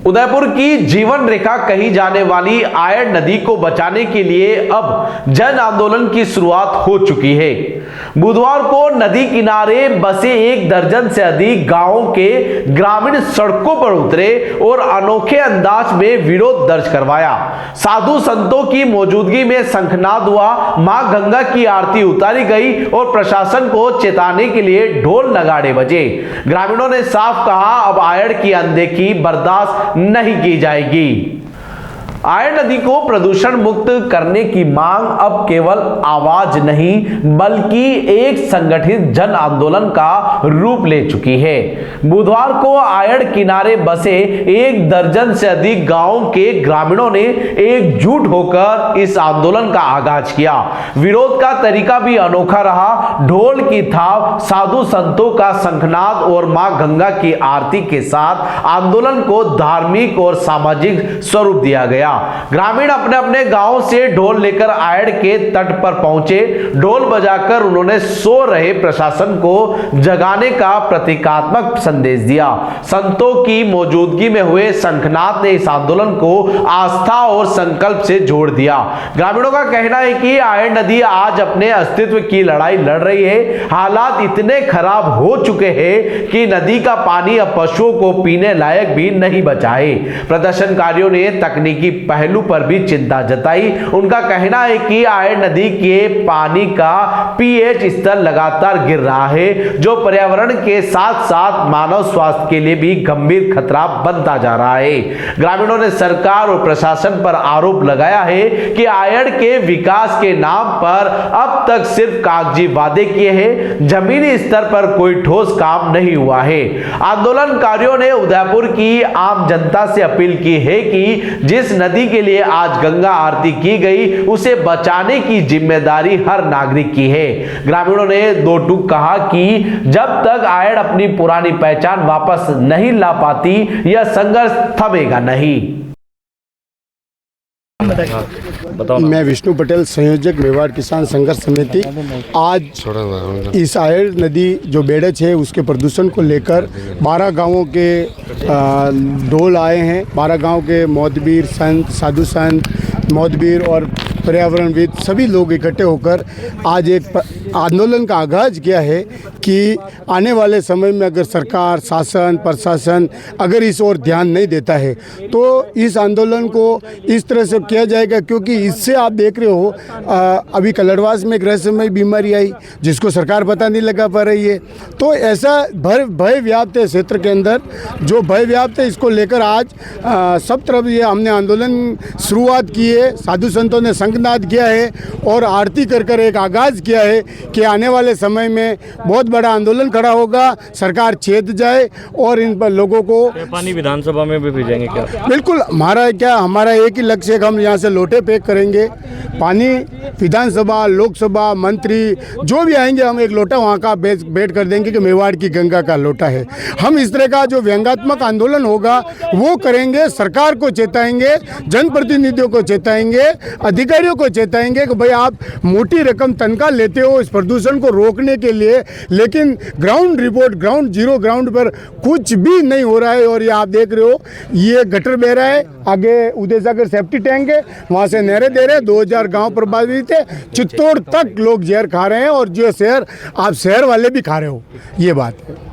उदयपुर की जीवन रेखा कही जाने वाली आयड़ नदी को बचाने के लिए अब जन आंदोलन की शुरुआत हो चुकी है। बुधवार को नदी किनारे बसे 1 दर्जन से अधिक गांवों के ग्रामीण सड़कों पर उतरे और अनोखे अंदाज में विरोध दर्ज करवाया। साधु संतों की मौजूदगी में शंखनाद हुआ, मां गंगा की आरती उतारी गई और प्रशासन को चेताने के लिए ढोल नगाड़े बजे। ग्रामीणों ने साफ कहा, अब आयड़ की अनदेखी बर्दाश्त नहीं की जाएगी। आयड़ नदी को प्रदूषण मुक्त करने की मांग अब केवल आवाज नहीं बल्कि एक संगठित जन आंदोलन का रूप ले चुकी है। बुधवार को आयड़ किनारे बसे 1 दर्जन से अधिक गांवों के ग्रामीणों ने एकजुट होकर इस आंदोलन का आगाज किया। विरोध का तरीका भी अनोखा रहा। ढोल की थाप, साधु संतों का शंखनाद और मां गंगा की आरती के साथ आंदोलन को धार्मिक और सामाजिक स्वरूप दिया गया। ग्रामीण अपने अपने गांव से ढोल लेकर आयड़ के तट पर पहुंचे। ढोल बजाकर उन्होंने सो रहे प्रशासन को जगाने का प्रतीकात्मक संदेश दिया। संतों की मौजूदगी में हुए शंखनाद ने इस आंदोलन को आस्था और संकल्प से जोड़ दिया। ग्रामीणों का कहना है कि आयड़ नदी आज अपने अस्तित्व की लड़ाई लड़ रही है। हालात इतने खराब हो चुके हैं कि नदी का पानी अब पशुओं को पीने लायक भी नहीं बचा है। प्रदर्शनकारियों ने तकनीकी पहलू पर भी चिंता जताई। उनका कहना है कि आयड़ नदी के पानी का पीएच स्तर लगातार गिर रहा है, जो पर्यावरण के साथ साथ मानव स्वास्थ्य के लिए भी गंभीर खतरा बनता जा रहा है। ग्रामीणों ने सरकार और प्रशासन पर आरोप लगाया है कि आयड़ के विकास के नाम पर अब तक सिर्फ कागजी वादे किए हैं, जमीनी स्तर पर कोई ठोस काम नहीं हुआ है। आंदोलनकारियों ने उदयपुर की आम जनता से अपील की है कि जिस नदी के लिए आज गंगा आरती की गई उसे बचाने की जिम्मेदारी हर नागरिक की है। ग्रामीणों ने दो टूक कहा कि जब तक आयड़ अपनी पुरानी पहचान वापस नहीं ला पाती यह संघर्ष थमेगा नहीं। मैं विष्णु पटेल, संयोजक मेवाड़ किसान संघर्ष समिति। आज इस आयड़ नदी जो बेड़च है उसके प्रदूषण को लेकर 12 गांवों के ढोल आए हैं। 12 गांव के मौतवीर संत, साधु संत, मौतवीर और पर्यावरणविद सभी लोग इकट्ठे होकर आज एक आंदोलन का आगाज किया है कि आने वाले समय में अगर सरकार, शासन, प्रशासन अगर इस ओर ध्यान नहीं देता है तो इस आंदोलन को इस तरह से किया जाएगा, क्योंकि इससे आप देख रहे हो अभी कलड़वास में एक रहस्यमय बीमारी आई जिसको सरकार पता नहीं लगा पा रही है। तो ऐसा भय व्याप्त है क्षेत्र के अंदर, जो भय व्याप्त है इसको लेकर आज सब तरफ ये हमने आंदोलन शुरुआत की है। साधु संतों ने शंखनाद किया है और आरती कर एक आगाज किया है कि आने वाले समय में बहुत बड़ा आंदोलन खड़ा होगा, सरकार चेत जाए और इन पर लोगों को पानी विधानसभा में भी भेजेंगे क्या? बिल्कुल, हमारा एक ही लक्ष्य है कि हम यहाँ से लोटे पैक करेंगे पानी। विधानसभा, लोकसभा, मंत्री जो भी आएंगे हम एक लोटा वहाँ का बैठ कर देंगे कि मेवाड़ की गंगा का लोटा है। हम इस तरह का जो व्यंग्यात्मक आंदोलन होगा वो करेंगे, सरकार को चेताएंगे, जनप्रतिनिधियों को चेताएंगे, अधिकारियों को चेताएंगे कि भाई आप मोटी रकम तनख्वाह लेते हो इस प्रदूषण को रोकने के लिए, लेकिन ground report, ground zero ground पर कुछ भी नहीं हो रहा है। और ये आप देख रहे हो ये गटर बह रहा है, आगे उदय सागर सेफ्टी टैंक है, वहाँ से नहरें दे रहे हैं। 2000 गांव प्रभावित है, चित्तौड़ तक लोग जहर खा रहे हैं और जो शहर आप शहर वाले भी खा रहे हो, ये बात है।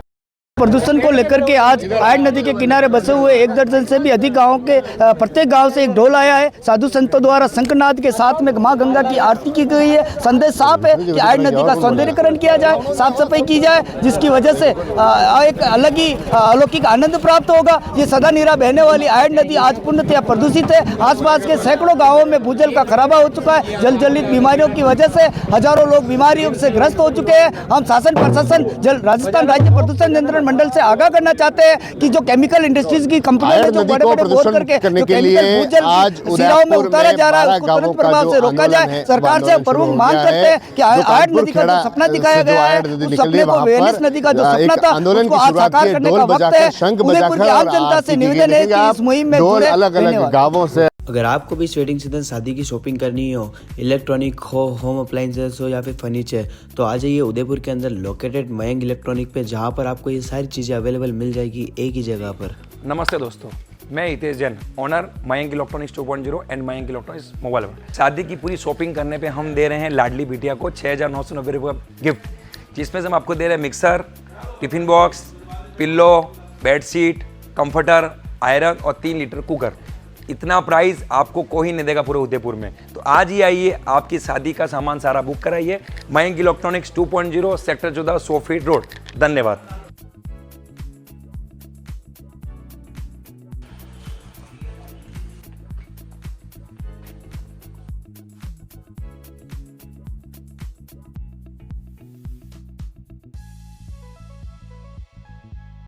प्रदूषण को लेकर के आज आयड़ नदी के किनारे बसे हुए 1 दर्जन से भी अधिक गांवों के प्रत्येक गांव से एक ढोल आया है। साधु संतों द्वारा शंखनाद के साथ में मां गंगा की आरती की गई है। संदेश साफ है कि आयड़ नदी का सौंदर्यीकरण किया जाए, साफ सफाई की जाए, जिसकी वजह से एक अलग ही अलौकिक आनंद प्राप्त होगा। ये सदा नीरा बहने वाली आयड़ नदी आज पूर्णतया प्रदूषित है। आसपास के सैकड़ों गाँवों में भूजल का खराबा हो चुका है। जल जनित बीमारियों की वजह से हजारों लोग बीमारियों से ग्रस्त हो चुके हैं। हम शासन, प्रशासन, राजस्थान राज्य प्रदूषण नियंत्रण मंडल से आगाह करना चाहते हैं कि जो केमिकल इंडस्ट्रीज की कंपनियों में जो बड़े-बड़े बोझ करके जो केमिकल भूजल सिराओं में उतारा जा रहा है उसको तुरंत प्रभाव से रोका जाए। सरकार से प्रमुख मांग करते हैं कि आयड़ नदी का जो सपना दिखाया गया है उस सपने को, वेनिस नदी का जो सपना था उसको आज साकार करने का वक्त है। उदयपुर की आम जनता से निवेदन है कि इस मुहिम में जुड़े अलग-अलग गांवों से। अगर आपको भी वेडिंग सीजन शादी की शॉपिंग करनी हो, इलेक्ट्रॉनिक हो, होम अप्लाइंसेस हो या फिर फर्नीचर, तो आ जाइए उदयपुर के अंदर लोकेटेड मयंक इलेक्ट्रॉनिक पे, जहां पर आपको ये सारी चीज़ें अवेलेबल मिल जाएगी एक ही जगह पर। नमस्ते दोस्तों, मैं Hitesh Jain, owner Mayank electronics 2.0 and Mayank electronics mobile. शादी की पूरी शॉपिंग करने पे हम दे रहे हैं लाडली बिटिया को 6,990 रुपये का गिफ्ट, जिसमें से हम आपको दे रहे हैं mixer, tiffin box, pillow, bedsheet, comforter, iron और 3 लीटर कुकर। इतना प्राइस आपको कोई नहीं देगा पूरे उदयपुर में। तो आज ही आइए, आपकी शादी का सामान सारा बुक कराइए। Mayank electronics 2.0 sector 14 100 feet road. धन्यवाद।